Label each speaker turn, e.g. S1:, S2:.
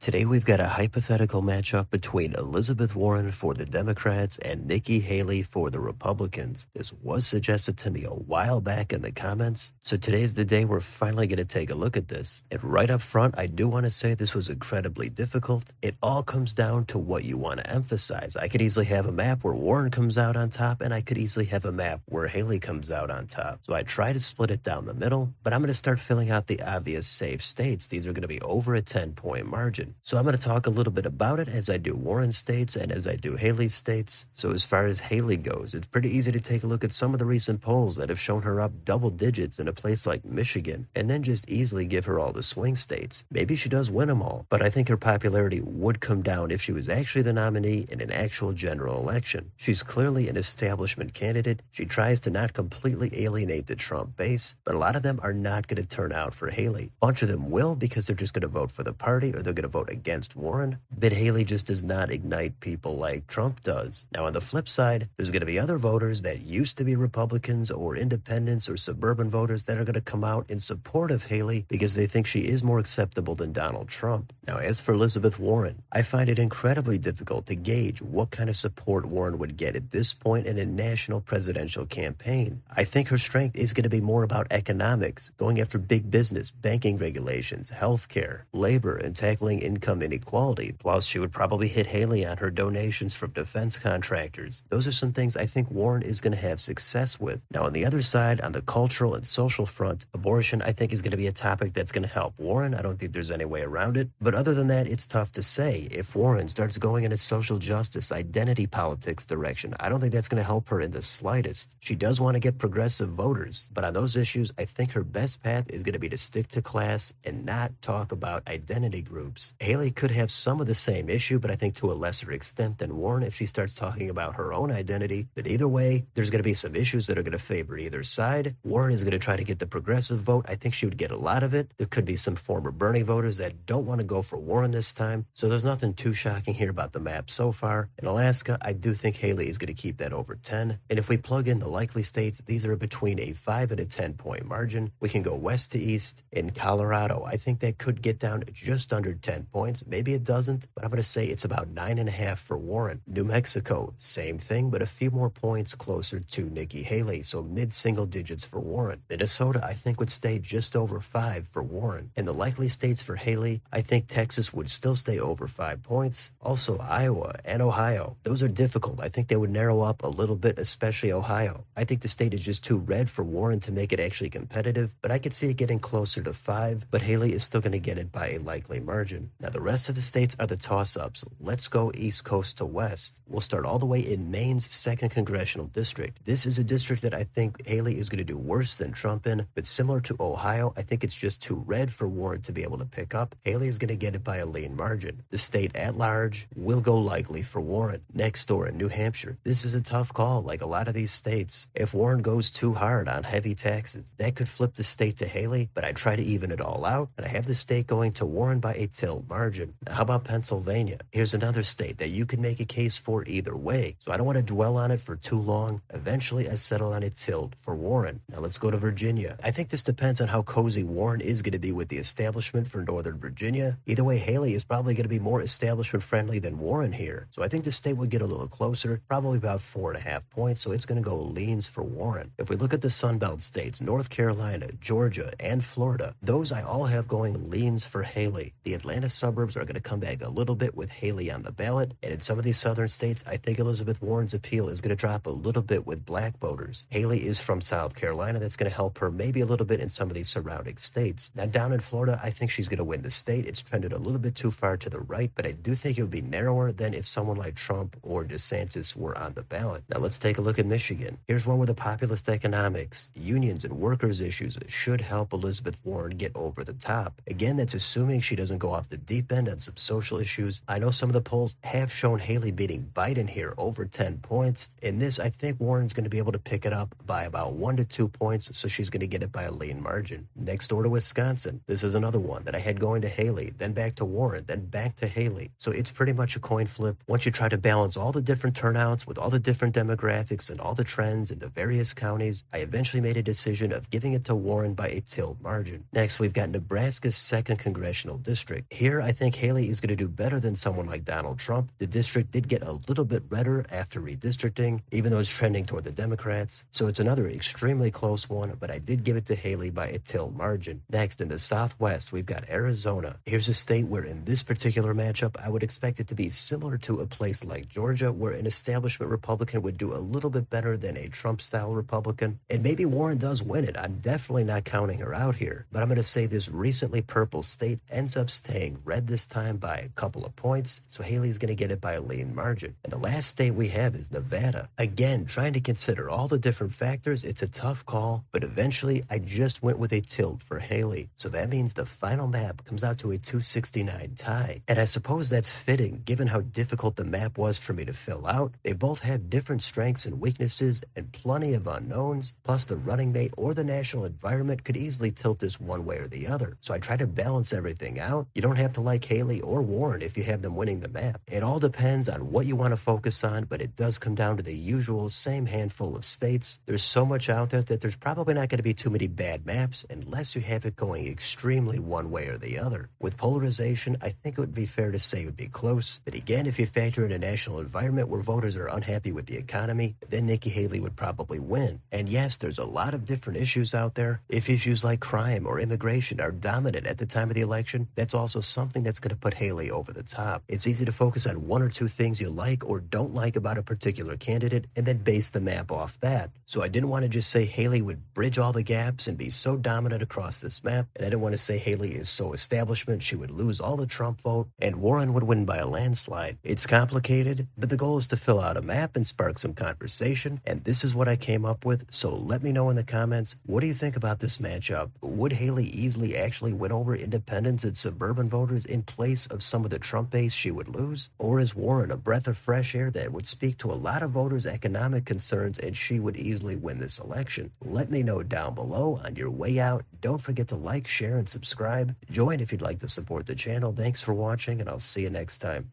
S1: Today we've got a hypothetical matchup between Elizabeth Warren for the Democrats and Nikki Haley for the Republicans. This was suggested to me a while back in the comments, so today's the day we're finally going to take a look at this. And right up front, I do want to say this was incredibly difficult. It all comes down to what you want to emphasize. I could easily have a map where Warren comes out on top, and I could easily have a map where Haley comes out on top. So I try to split it down the middle, but I'm going to start filling out the obvious safe states. These are going to be over a 10-point margin. So I'm going to talk a little bit about it as I do Warren's states and as I do Haley's states. So as far as Haley goes, it's pretty easy to take a look at some of the recent polls that have shown her up double digits in a place like Michigan, and then just easily give her all the swing states. Maybe she does win them all, but I think her popularity would come down if she was actually the nominee in an actual general election. She's clearly an establishment candidate. She tries to not completely alienate the Trump base, but a lot of them are not going to turn out for Haley. A bunch of them will because they're just going to vote for the party or they're going to vote against Warren, but Haley just does not ignite people like Trump does. Now on the flip side, there's going to be other voters that used to be Republicans or independents or suburban voters that are going to come out in support of Haley because they think she is more acceptable than Donald Trump. Now as for Elizabeth Warren, I find it incredibly difficult to gauge what kind of support Warren would get at this point in a national presidential campaign. I think her strength is going to be more about economics, going after big business, banking regulations, healthcare, labor, and tackling income inequality. Plus, she would probably hit Haley on her donations from defense contractors. Those are some things I think Warren is going to have success with. Now, on the other side, on the cultural and social front, abortion, I think, is going to be a topic that's going to help Warren. I don't think there's any way around it. But other than that, it's tough to say. If Warren starts going in a social justice, identity politics direction, I don't think that's going to help her in the slightest. She does want to get progressive voters, but on those issues, I think her best path is going to be to stick to class and not talk about identity groups. Haley could have some of the same issue, but I think to a lesser extent than Warren if she starts talking about her own identity. But either way, there's going to be some issues that are going to favor either side. Warren is going to try to get the progressive vote. I think she would get a lot of it. There could be some former Bernie voters that don't want to go for Warren this time. So there's nothing too shocking here about the map so far. In Alaska, I do think Haley is going to keep that over 10. And if we plug in the likely states, these are between a 5 and a 10-point margin. We can go west to east. In Colorado, I think that could get down to just under 10 points. Maybe it doesn't, but I'm going to say it's about 9.5 for Warren. New Mexico, same thing, but a few more points closer to Nikki Haley, so mid-single digits for Warren. Minnesota, I think, would stay just over 5 for Warren. And the likely states for Haley, I think Texas would still stay over 5 points. Also, Iowa and Ohio, those are difficult. I think they would narrow up a little bit, especially Ohio. I think the state is just too red for Warren to make it actually competitive, but I could see it getting closer to 5, but Haley is still going to get it by a likely margin. Now, the rest of the states are the toss-ups. Let's go East Coast to West. We'll start all the way in Maine's 2nd Congressional District. This is a district that I think Haley is going to do worse than Trump in, but similar to Ohio, I think it's just too red for Warren to be able to pick up. Haley is going to get it by a lean margin. The state at large will go likely for Warren. Next door in New Hampshire, this is a tough call like a lot of these states. If Warren goes too hard on heavy taxes, that could flip the state to Haley, but I try to even it all out, and I have the state going to Warren by a tilt margin. Now, how about Pennsylvania? Here's another state that you can make a case for either way, so I don't want to dwell on it for too long. Eventually, I settle on a tilt for Warren. Now, let's go to Virginia. I think this depends on how cozy Warren is going to be with the establishment for Northern Virginia. Either way, Haley is probably going to be more establishment-friendly than Warren here, so I think the state would get a little closer, probably about 4.5 points, so it's going to go leans for Warren. If we look at the Sunbelt states, North Carolina, Georgia, and Florida, those I all have going leans for Haley. The Atlanta suburbs are going to come back a little bit with Haley on the ballot, and in some of these southern states, I think Elizabeth Warren's appeal is going to drop a little bit with black voters. Haley is from South Carolina. That's going to help her maybe a little bit in some of these surrounding states. Now, down in Florida, I think she's going to win the state. It's trended a little bit too far to the right, but I do think it would be narrower than if someone like Trump or DeSantis were on the ballot. Now, let's take a look at Michigan. Here's one where the populist economics, unions, and workers' issues should help Elizabeth Warren get over the top. Again, that's assuming she doesn't go off the deep end on some social issues. I know some of the polls have shown Haley beating Biden here over 10 points. In this, I think Warren's going to be able to pick it up by about 1 to 2 points, so she's going to get it by a lean margin. Next door to Wisconsin, this is another one that I had going to Haley, then back to Warren, then back to Haley. So it's pretty much a coin flip. Once you try to balance all the different turnouts with all the different demographics and all the trends in the various counties, I eventually made a decision of giving it to Warren by a tilt margin. Next, we've got Nebraska's 2nd Congressional District. Here, fair, I think Haley is going to do better than someone like Donald Trump. The district did get a little bit redder after redistricting, even though it's trending toward the Democrats. So it's another extremely close one, but I did give it to Haley by a tilt margin. Next, in the Southwest, we've got Arizona. Here's a state where in this particular matchup, I would expect it to be similar to a place like Georgia, where an establishment Republican would do a little bit better than a Trump-style Republican. And maybe Warren does win it. I'm definitely not counting her out here. But I'm going to say this recently purple state ends up staying red this time by a couple of points, so Haley's going to get it by a lean margin. And the last state we have is Nevada. Again, trying to consider all the different factors, it's a tough call, but eventually I just went with a tilt for Haley. So that means the final map comes out to a 269 tie. And I suppose that's fitting given how difficult the map was for me to fill out. They both have different strengths and weaknesses and plenty of unknowns, plus the running mate or the national environment could easily tilt this one way or the other. So I try to balance everything out. You don't have to like Haley or Warren if you have them winning the map. It all depends on what you want to focus on, but it does come down to the usual same handful of states. There's so much out there that there's probably not going to be too many bad maps unless you have it going extremely one way or the other. With polarization, I think it would be fair to say it would be close, but again, if you factor in a national environment where voters are unhappy with the economy, then Nikki Haley would probably win. And yes, there's a lot of different issues out there. If issues like crime or immigration are dominant at the time of the election, that's also something that's going to put Haley over the top. It's easy to focus on one or two things you like or don't like about a particular candidate and then base the map off that. So I didn't want to just say Haley would bridge all the gaps and be so dominant across this map, and I didn't want to say Haley is so establishment she would lose all the Trump vote and Warren would win by a landslide. It's complicated, but the goal is to fill out a map and spark some conversation, and this is what I came up with. So let me know in the comments, what do you think about this matchup? Would Haley easily actually win over independents and suburban voters in place of some of the Trump base she would lose? Or is Warren a breath of fresh air that would speak to a lot of voters' economic concerns and she would easily win this election? Let me know down below on your way out. Don't forget to like, share, and subscribe. Join if you'd like to support the channel. Thanks for watching, and I'll see you next time.